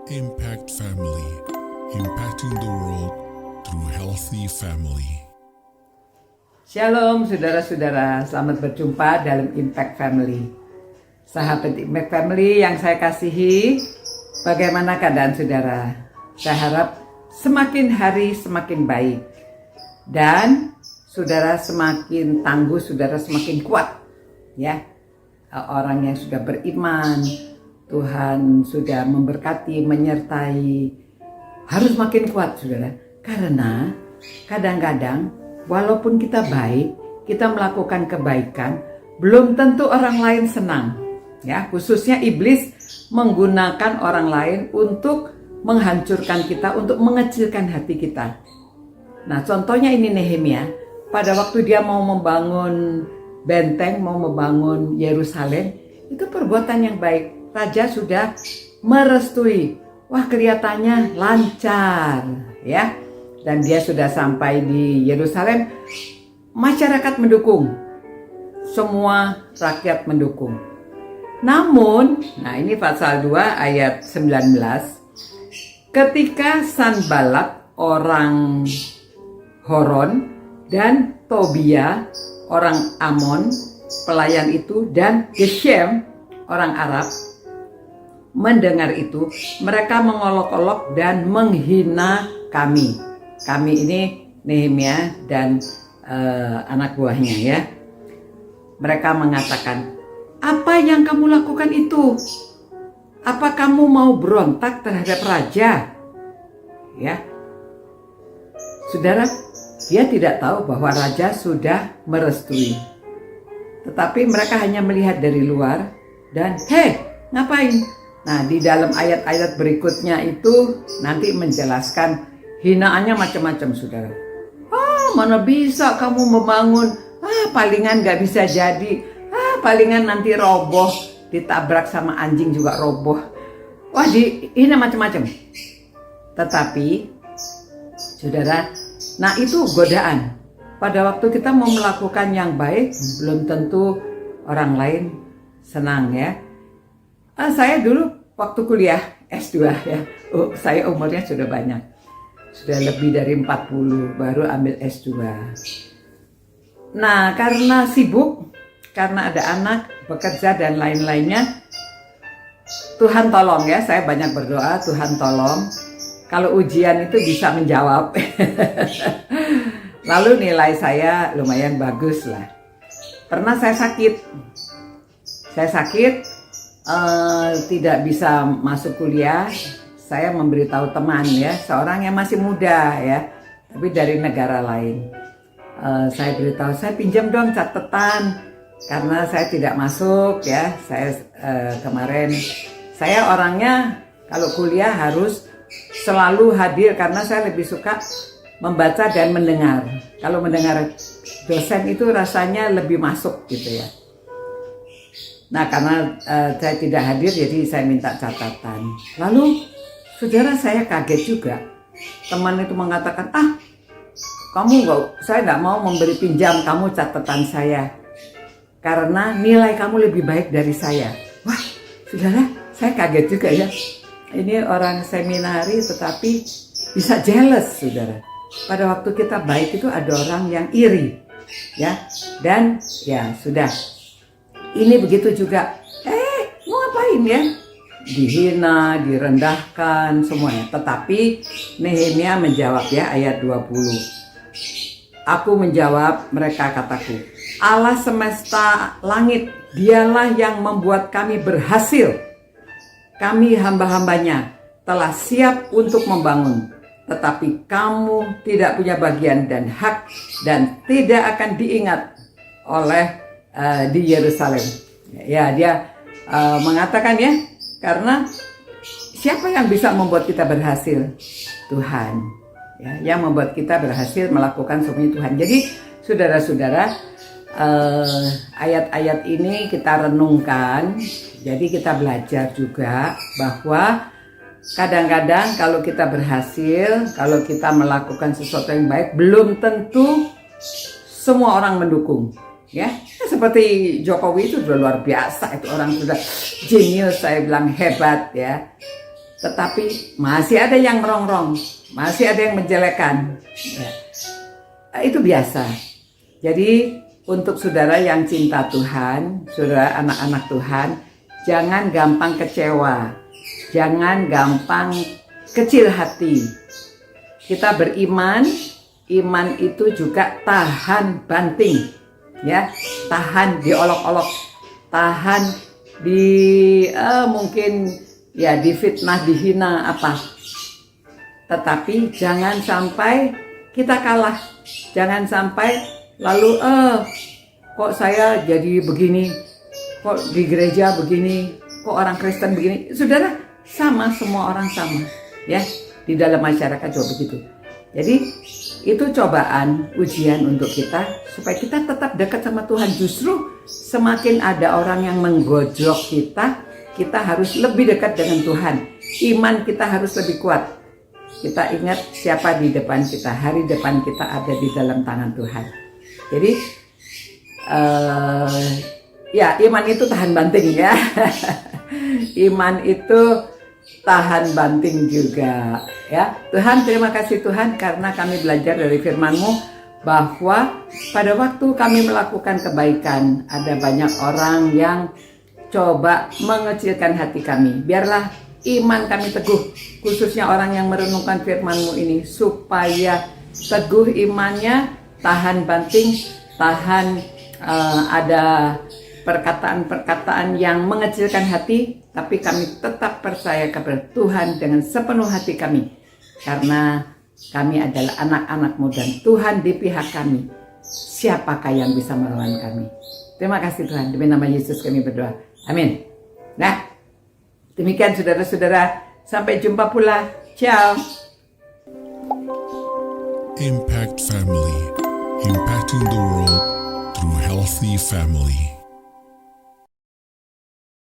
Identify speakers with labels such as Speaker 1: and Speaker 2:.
Speaker 1: Impact Family, impacting the world through healthy family.
Speaker 2: Shalom saudara-saudara, selamat berjumpa dalam Impact Family. Sahabat Impact Family yang saya kasihi, bagaimana keadaan saudara? Saya harap semakin hari semakin baik. Dan saudara semakin tangguh, saudara semakin kuat. Ya, orang yang sudah beriman, Tuhan sudah memberkati, menyertai, harus makin kuat saudara. Karena kadang-kadang walaupun kita baik, kita melakukan kebaikan, belum tentu orang lain senang. Ya, khususnya iblis menggunakan orang lain untuk menghancurkan kita, untuk mengecilkan hati kita. Nah, contohnya ini Nehemia, pada waktu dia mau membangun benteng, mau membangun Yerusalem, itu perbuatan yang baik. Raja sudah merestui. Wah, kelihatannya lancar, ya. Dan dia sudah sampai di Yerusalem. Masyarakat mendukung. Semua rakyat mendukung. Namun, nah ini pasal 2 ayat 19. Ketika Sanballat orang Horon dan Tobia orang Amon, pelayan itu, dan Geshem orang Arab mendengar itu, mereka mengolok-olok dan menghina kami. Kami ini Nehemia dan anak buahnya ya. Mereka mengatakan, apa yang kamu lakukan itu? Apa kamu mau berontak terhadap raja? Ya, saudara, dia tidak tahu bahwa raja sudah merestui. Tetapi mereka hanya melihat dari luar dan, hei, ngapain? Nah, di dalam ayat-ayat berikutnya itu nanti menjelaskan hinaannya macam-macam, saudara. Mana bisa kamu membangun? Palingan gak bisa jadi. Palingan nanti roboh, ditabrak sama anjing juga roboh. Wah, dihina macam-macam. Tetapi, saudara, nah itu godaan. Pada waktu kita mau melakukan yang baik, belum tentu orang lain senang ya. Saya dulu waktu kuliah S2 ya, saya umurnya sudah banyak, sudah lebih dari 40 baru ambil S2. Nah, karena sibuk, karena ada anak, bekerja dan lain-lainnya, Tuhan tolong ya, saya banyak berdoa, Tuhan tolong kalau ujian itu bisa menjawab. Lalu nilai saya lumayan bagus lah. Pernah saya sakit, tidak bisa masuk kuliah. Saya memberitahu teman ya, seorang yang masih muda ya, tapi dari negara lain. Saya beritahu, saya pinjam dong catatan karena saya tidak masuk ya. Saya kemarin, saya orangnya kalau kuliah harus selalu hadir karena saya lebih suka membaca dan mendengar. Kalau mendengar dosen itu rasanya lebih masuk gitu ya. Nah, karena saya tidak hadir, jadi saya minta catatan. Lalu, saudara, saya kaget juga. Teman itu mengatakan, saya nggak mau memberi pinjam kamu catatan saya. Karena nilai kamu lebih baik dari saya. Wah, saudara, saya kaget juga ya. Ini orang seminari tetapi bisa jealous, saudara. Pada waktu kita baik itu ada orang yang iri. Ya, dan ya sudah. Ini begitu juga, mau ngapain ya? Dihina, direndahkan, semuanya. Tetapi Nehemia menjawab ya, ayat 20. Aku menjawab, mereka kataku, Allah semesta langit, dialah yang membuat kami berhasil. Kami hamba-hambanya telah siap untuk membangun. Tetapi kamu tidak punya bagian dan hak dan tidak akan diingat oleh di Yerusalem. Ya, dia mengatakan ya, karena siapa yang bisa membuat kita berhasil? Tuhan. Ya, yang membuat kita berhasil melakukan semuanya Tuhan. Jadi, saudara-saudara, ayat-ayat ini kita renungkan. Jadi kita belajar juga bahwa kadang-kadang kalau kita berhasil, kalau kita melakukan sesuatu yang baik, belum tentu semua orang mendukung. Ya, seperti Jokowi itu sudah luar biasa, itu orang sudah jenius, saya bilang hebat ya. tetapi masih ada yang merongrong, masih ada yang menjelekkan. Ya. Itu biasa. Jadi untuk saudara yang cinta Tuhan, saudara anak-anak Tuhan, jangan gampang kecewa, jangan gampang kecil hati. Kita beriman, iman itu juga tahan banting, ya, tahan diolok-olok, tahan mungkin ya difitnah, dihina apa. Tetapi jangan sampai kita kalah, jangan sampai lalu kok saya jadi begini, kok di gereja begini, kok orang Kristen begini. Saudara, sama, semua orang sama, ya, di dalam masyarakat juga begitu. Jadi itu cobaan, ujian untuk kita supaya kita tetap dekat sama Tuhan. Justru semakin ada orang yang menggojlok kita harus lebih dekat dengan Tuhan. Iman kita harus lebih kuat. Kita ingat siapa di depan kita, hari depan kita ada di dalam tangan Tuhan. Jadi ya, iman itu tahan banting, ya. Iman itu tahan banting juga, ya. Tuhan, terima kasih Tuhan karena kami belajar dari firman-Mu bahwa pada waktu kami melakukan kebaikan, ada banyak orang yang coba mengecilkan hati kami. Biarlah iman kami teguh, khususnya orang yang merenungkan firman-Mu ini, supaya teguh imannya, tahan banting, tahan ada perkataan-perkataan yang mengecilkan hati, tapi kami tetap percaya kepada Tuhan dengan sepenuh hati kami, karena kami adalah anak-anak-Mu dan Tuhan di pihak kami. Siapakah yang bisa melawan kami? Terima kasih Tuhan, demi nama Yesus kami berdoa, amin. Nah, demikian saudara-saudara, sampai jumpa pula, ciao.
Speaker 1: Impact Family, impacting the world through healthy family.